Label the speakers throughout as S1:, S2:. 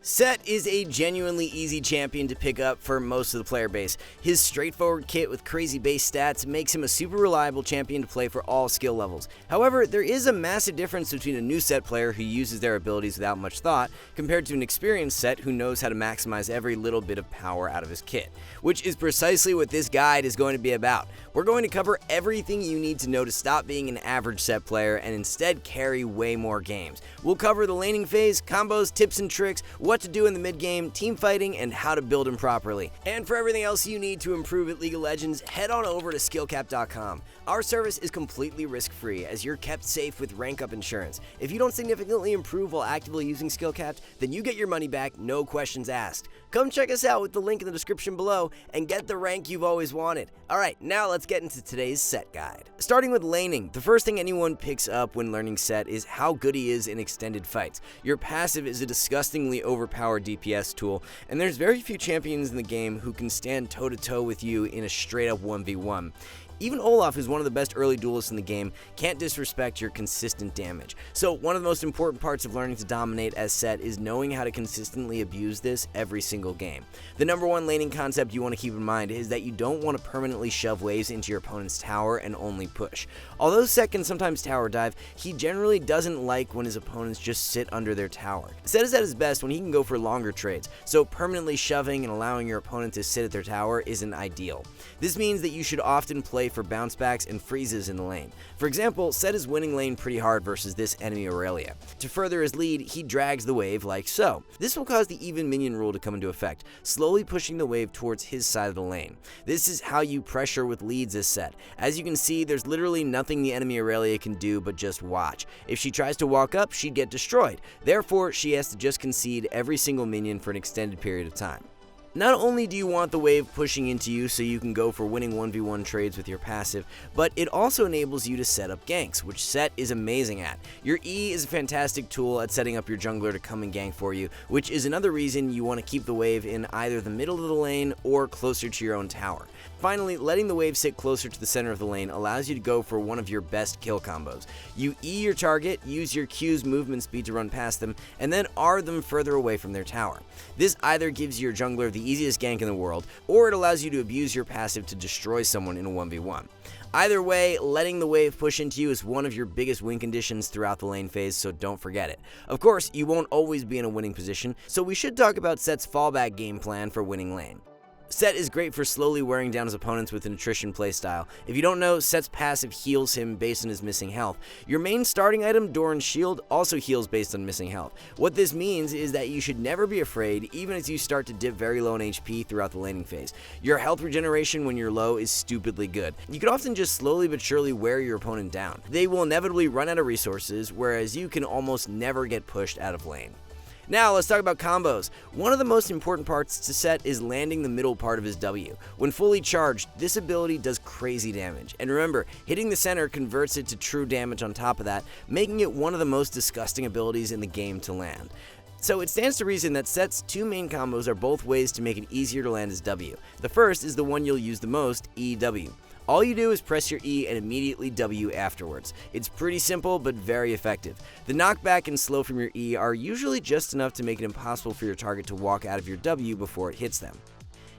S1: SETT is a genuinely easy champion to pick up for most of the player base. His straightforward kit with crazy base stats makes him a super reliable champion to play for all skill levels. However, there is a massive difference between a new SETT player who uses their abilities without much thought compared to an experienced SETT who knows how to maximize every little bit of power out of his kit, which is precisely what this guide is going to be about. We're going to cover everything you need to know to stop being an average SETT player and instead carry way more games. We'll cover the laning phase, combos, tips and tricks, what to do in the mid game, team fighting, and how to build him properly. And for everything else you need to improve at League of Legends, head on over to skillcap.com. Our service is completely risk-free as you're kept safe with rank up insurance. If you don't significantly improve while actively using SkillCapped, then you get your money back, no questions asked. Come check us out with the link in the description below and get the rank you've always wanted. Alright, now let's get into today's SETT guide. Starting with laning, the first thing anyone picks up when learning SETT is how good he is in extended fights. Your passive is a disgustingly overpowered DPS tool, and there's very few champions in the game who can stand toe-to-toe with you in a straight-up 1v1. Even Olaf, who's one of the best early duelists in the game, can't disrespect your consistent damage. So one of the most important parts of learning to dominate as SETT is knowing how to consistently abuse this every single game. The number one laning concept you want to keep in mind is that you don't want to permanently shove waves into your opponent's tower and only push. Although SETT can sometimes tower dive, he generally doesn't like when his opponents just sit under their tower. SETT is at his best when he can go for longer trades, so permanently shoving and allowing your opponent to sit at their tower isn't ideal. This means that you should often play for bounce backs and freezes in the lane. For example, SETT is winning lane pretty hard versus this enemy Aurelia. To further his lead, he drags the wave like so. This will cause the even minion rule to come into effect, slowly pushing the wave towards his side of the lane. This is how you pressure with leads as SETT. As you can see, there's literally nothing the enemy Aurelia can do but just watch. If she tries to walk up, she'd get destroyed. Therefore, she has to just concede every single minion for an extended period of time. Not only do you want the wave pushing into you so you can go for winning 1v1 trades with your passive, but it also enables you to set up ganks, which SETT is amazing at. Your E is a fantastic tool at setting up your jungler to come and gank for you, which is another reason you want to keep the wave in either the middle of the lane or closer to your own tower. Finally, letting the wave sit closer to the center of the lane allows you to go for one of your best kill combos. You E your target, use your Q's movement speed to run past them, and then R them further away from their tower. This either gives your jungler the easiest gank in the world, or it allows you to abuse your passive to destroy someone in a 1v1. Either way, letting the wave push into you is one of your biggest win conditions throughout the lane phase, so don't forget it. Of course, you won't always be in a winning position, so we should talk about SETT's fallback game plan for winning lane. SETT is great for slowly wearing down his opponents with an attrition playstyle. If you don't know, SETT's passive heals him based on his missing health. Your main starting item, Doran's Shield, also heals based on missing health. What this means is that you should never be afraid, even as you start to dip very low in HP throughout the laning phase. Your health regeneration when you're low is stupidly good. You can often just slowly but surely wear your opponent down. They will inevitably run out of resources, whereas you can almost never get pushed out of lane. Now let's talk about combos. One of the most important parts to SETT is landing the middle part of his W. When fully charged, this ability does crazy damage. And remember, hitting the center converts it to true damage on top of that, making it one of the most disgusting abilities in the game to land. So it stands to reason that SETT's two main combos are both ways to make it easier to land his W. The first is the one you'll use the most, EW. All you do is press your E and immediately W afterwards. It's pretty simple but very effective. The knockback and slow from your E are usually just enough to make it impossible for your target to walk out of your W before it hits them.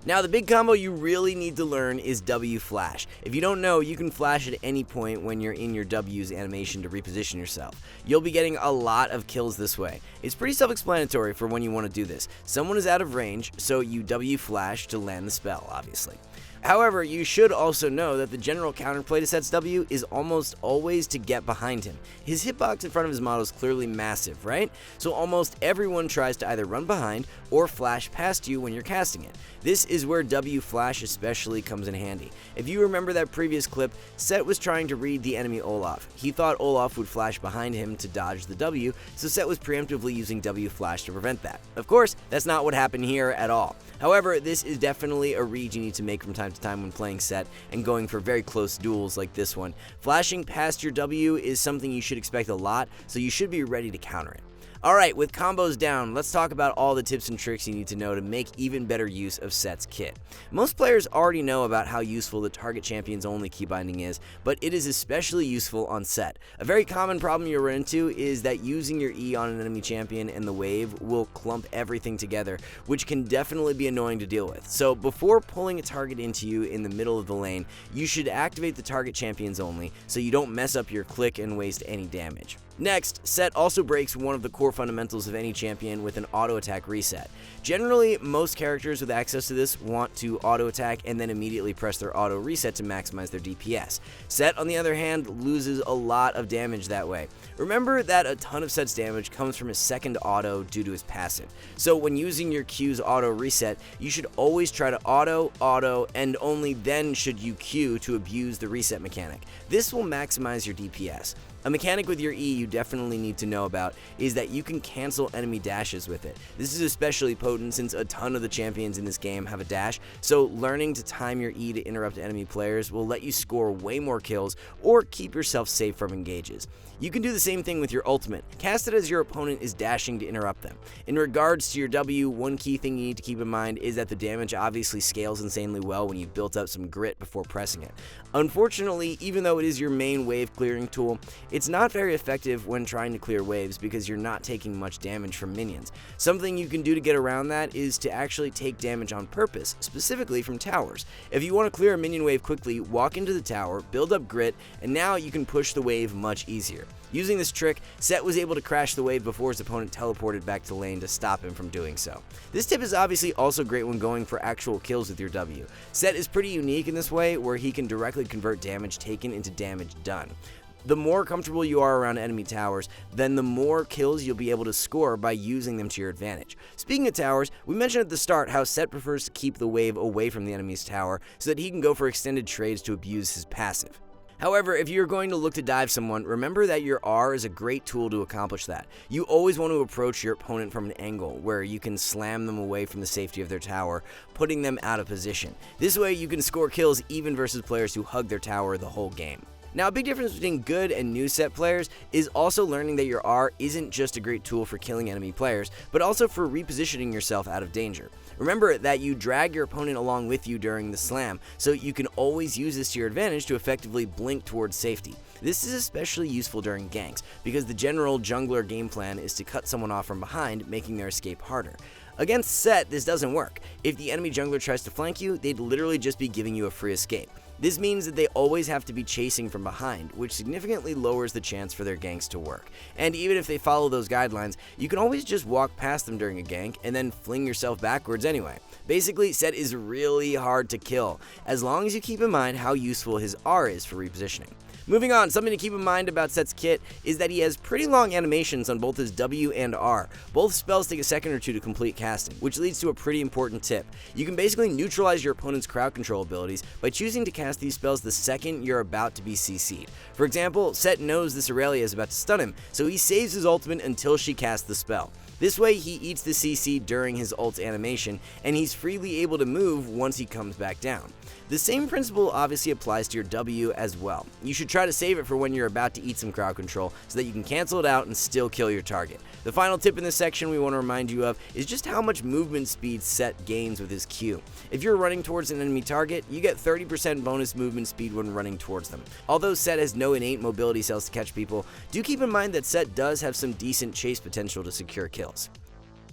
S1: Now the big combo you really need to learn is W Flash. If you don't know, you can flash at any point when you're in your W's animation to reposition yourself. You'll be getting a lot of kills this way. It's pretty self-explanatory for when you want to do this. Someone is out of range, so you W Flash to land the spell, obviously. However, you should also know that the general counterplay to SETT's W is almost always to get behind him. His hitbox in front of his model is clearly massive, right? So almost everyone tries to either run behind or flash past you when you're casting it. This is where W Flash especially comes in handy. If you remember that previous clip, SETT was trying to read the enemy Olaf. He thought Olaf would flash behind him to dodge the W, so SETT was preemptively using W Flash to prevent that. Of course, that's not what happened here at all. However, this is definitely a read you need to make from time to time when playing SETT and going for very close duels like this one. Flashing past your W is something you should expect a lot, so you should be ready to counter it. Alright, with combos down, let's talk about all the tips and tricks you need to know to make even better use of SETT's kit. Most players already know about how useful the target champion's only key binding is, but it is especially useful on SETT. A very common problem you'll run into is that using your E on an enemy champion and the wave will clump everything together, which can definitely be annoying to deal with. So before pulling a target into you in the middle of the lane, you should activate the target champions only so you don't mess up your click and waste any damage. Next, SETT also breaks one of the core fundamentals of any champion with an auto attack reset. Generally, most characters with access to this want to auto attack and then immediately press their auto reset to maximize their DPS. SETT, on the other hand, loses a lot of damage that way. Remember that a ton of SETT's damage comes from his second auto due to his passive. So when using your Q's auto reset, you should always try to auto, and only then should you Q to abuse the reset mechanic. This will maximize your DPS. A mechanic with your E you definitely need to know about is that you can cancel enemy dashes with it. This is especially potent since a ton of the champions in this game have a dash, so learning to time your E to interrupt enemy players will let you score way more kills or keep yourself safe from engages. You can do the same thing with your ultimate. Cast it as your opponent is dashing to interrupt them. In regards to your W, one key thing you need to keep in mind is that the damage obviously scales insanely well when you've built up some grit before pressing it. Unfortunately, even though it is your main wave clearing tool, it's not very effective when trying to clear waves because you're not taking much damage from minions. Something you can do to get around that is to actually take damage on purpose, specifically from towers. If you want to clear a minion wave quickly, walk into the tower, build up grit, and now you can push the wave much easier. Using this trick, SETT was able to crash the wave before his opponent teleported back to lane to stop him from doing so. This tip is obviously also great when going for actual kills with your W. SETT is pretty unique in this way where he can directly convert damage taken into damage done. The more comfortable you are around enemy towers, then the more kills you'll be able to score by using them to your advantage. Speaking of towers, we mentioned at the start how SETT prefers to keep the wave away from the enemy's tower so that he can go for extended trades to abuse his passive. However, if you're going to look to dive someone, remember that your R is a great tool to accomplish that. You always want to approach your opponent from an angle where you can slam them away from the safety of their tower, putting them out of position. This way you can score kills even versus players who hug their tower the whole game. Now, a big difference between good and new SETT players is also learning that your R isn't just a great tool for killing enemy players, but also for repositioning yourself out of danger. Remember that you drag your opponent along with you during the slam, so you can always use this to your advantage to effectively blink towards safety. This is especially useful during ganks, because the general jungler game plan is to cut someone off from behind, making their escape harder. Against SETT, this doesn't work. If the enemy jungler tries to flank you, they'd literally just be giving you a free escape. This means that they always have to be chasing from behind, which significantly lowers the chance for their ganks to work. And even if they follow those guidelines, you can always just walk past them during a gank and then fling yourself backwards anyway. Basically, SETT is really hard to kill, as long as you keep in mind how useful his R is for repositioning. Moving on, something to keep in mind about SETT's kit is that he has pretty long animations on both his W and R. Both spells take a second or two to complete casting, which leads to a pretty important tip. You can basically neutralize your opponent's crowd control abilities by choosing to cast these spells the second you're about to be CC'd. For example, SETT knows this Aurelia is about to stun him, so he saves his ultimate until she casts the spell. This way he eats the CC during his ult's animation, and he's freely able to move once he comes back down. The same principle obviously applies to your W as well. You should try to save it for when you're about to eat some crowd control so that you can cancel it out and still kill your target. The final tip in this section we want to remind you of is just how much movement speed SETT gains with his Q. If you're running towards an enemy target, you get 30% bonus movement speed when running towards them. Although SETT has no innate mobility cells to catch people, do keep in mind that SETT does have some decent chase potential to secure kills.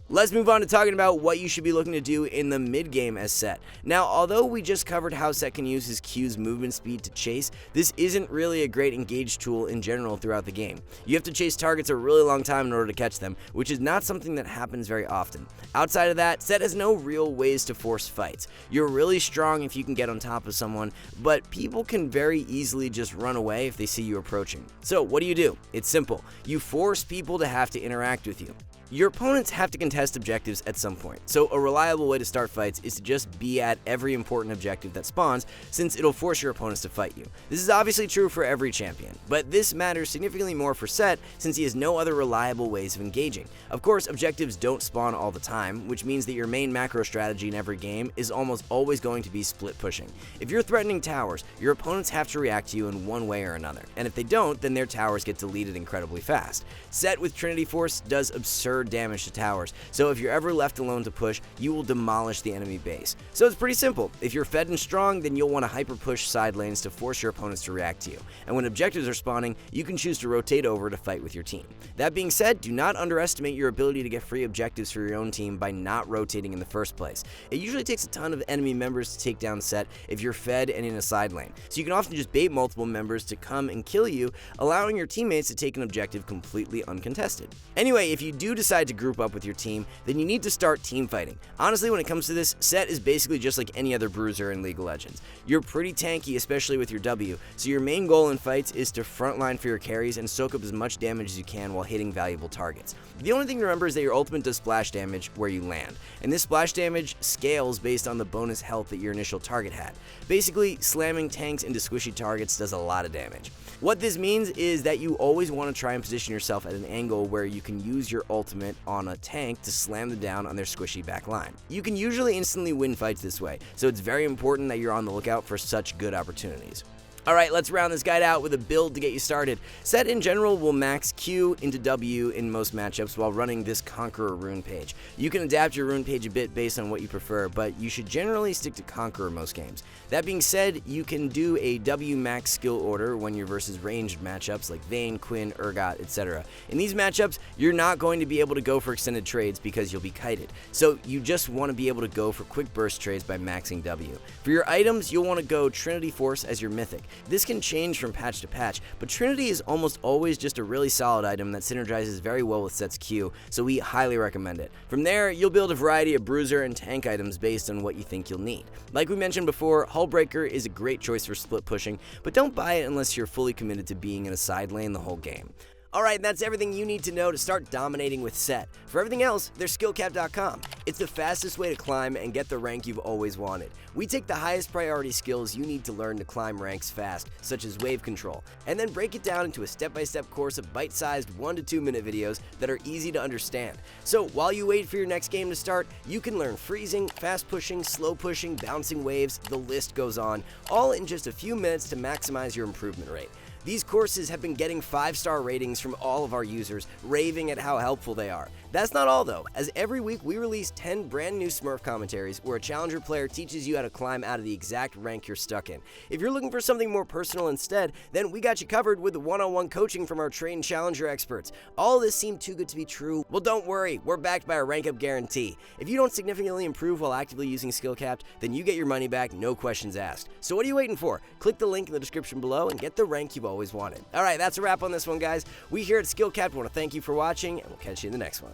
S1: Let's move on to talking about what you should be looking to do in the mid game as SETT. Now, although we just covered how SETT can use his Q's movement speed to chase, this isn't really a great engage tool in general throughout the game. You have to chase targets a really long time in order to catch them, which is not something that happens very often. Outside of that, SETT has no real ways to force fights. You're really strong if you can get on top of someone, but people can very easily just run away if they see you approaching. So what do? It's simple. You force people to have to interact with you. Your opponents have to contest objectives at some point, so a reliable way to start fights is to just be at every important objective that spawns, since it'll force your opponents to fight you. This is obviously true for every champion, but this matters significantly more for SETT since he has no other reliable ways of engaging. Of course, objectives don't spawn all the time, which means that your main macro strategy in every game is almost always going to be split pushing. If you're threatening towers, your opponents have to react to you in one way or another, and if they don't, then their towers get deleted incredibly fast. SETT with Trinity Force does absurd damage to towers, so if you're ever left alone to push, you will demolish the enemy base. So it's pretty simple. If you're fed and strong, then you'll want to hyper push side lanes to force your opponents to react to you, and when objectives are spawning, you can choose to rotate over to fight with your team. That being said, do not underestimate your ability to get free objectives for your own team by not rotating in the first place. It usually takes a ton of enemy members to take down SETT if you're fed and in a side lane, so you can often just bait multiple members to come and kill you, allowing your teammates to take an objective completely uncontested. Anyway, if you do decide to group up with your team, then you need to start team fighting. Honestly, when it comes to this, SETT is basically just like any other bruiser in League of Legends. You're pretty tanky, especially with your W, so your main goal in fights is to frontline for your carries and soak up as much damage as you can while hitting valuable targets. The only thing to remember is that your ultimate does splash damage where you land, and this splash damage scales based on the bonus health that your initial target had. Basically, slamming tanks into squishy targets does a lot of damage. What this means is that you always want to try and position yourself at an angle where you can use your ultimate on a tank to slam them down on their squishy back line. You can usually instantly win fights this way, so it's very important that you're on the lookout for such good opportunities. Alright, let's round this guide out with a build to get you started. SETT in general will max Q into W in most matchups while running this Conqueror rune page. You can adapt your rune page a bit based on what you prefer, but you should generally stick to Conqueror most games. That being said, you can do a W max skill order when you're versus ranged matchups like Vayne, Quinn, Urgot, etc. In these matchups, you're not going to be able to go for extended trades because you'll be kited, so you just want to be able to go for quick burst trades by maxing W. For your items, you'll want to go Trinity Force as your mythic. This can change from patch to patch, but Trinity is almost always just a really solid item that synergizes very well with SETT's Q, so we highly recommend it. From there, you'll build a variety of bruiser and tank items based on what you think you'll need. Like we mentioned before, Hullbreaker is a great choice for split pushing, but don't buy it unless you're fully committed to being in a side lane the whole game. Alright, that's everything you need to know to start dominating with SETT. For everything else, there's skillcap.com. It's the fastest way to climb and get the rank you've always wanted. We take the highest priority skills you need to learn to climb ranks fast, such as wave control, and then break it down into a step-by-step course of bite-sized 1 to 2 minute videos that are easy to understand. So while you wait for your next game to start, you can learn freezing, fast pushing, slow pushing, bouncing waves, the list goes on, all in just a few minutes to maximize your improvement rate. These courses have been getting 5-star ratings from all of our users, raving at how helpful they are. That's not all though, as every week we release 10 brand new Smurf commentaries where a challenger player teaches you how to climb out of the exact rank you're stuck in. If you're looking for something more personal instead, then we got you covered with the one-on-one coaching from our trained challenger experts. All of this seemed too good to be true? Well, don't worry, we're backed by a rank up guarantee. If you don't significantly improve while actively using SkillCapped, then you get your money back, no questions asked. So what are you waiting for? Click the link in the description below and get the rank you've always wanted. Alright, that's a wrap on this one, guys. We here at SkillCapped want to thank you for watching, and we'll catch you in the next one.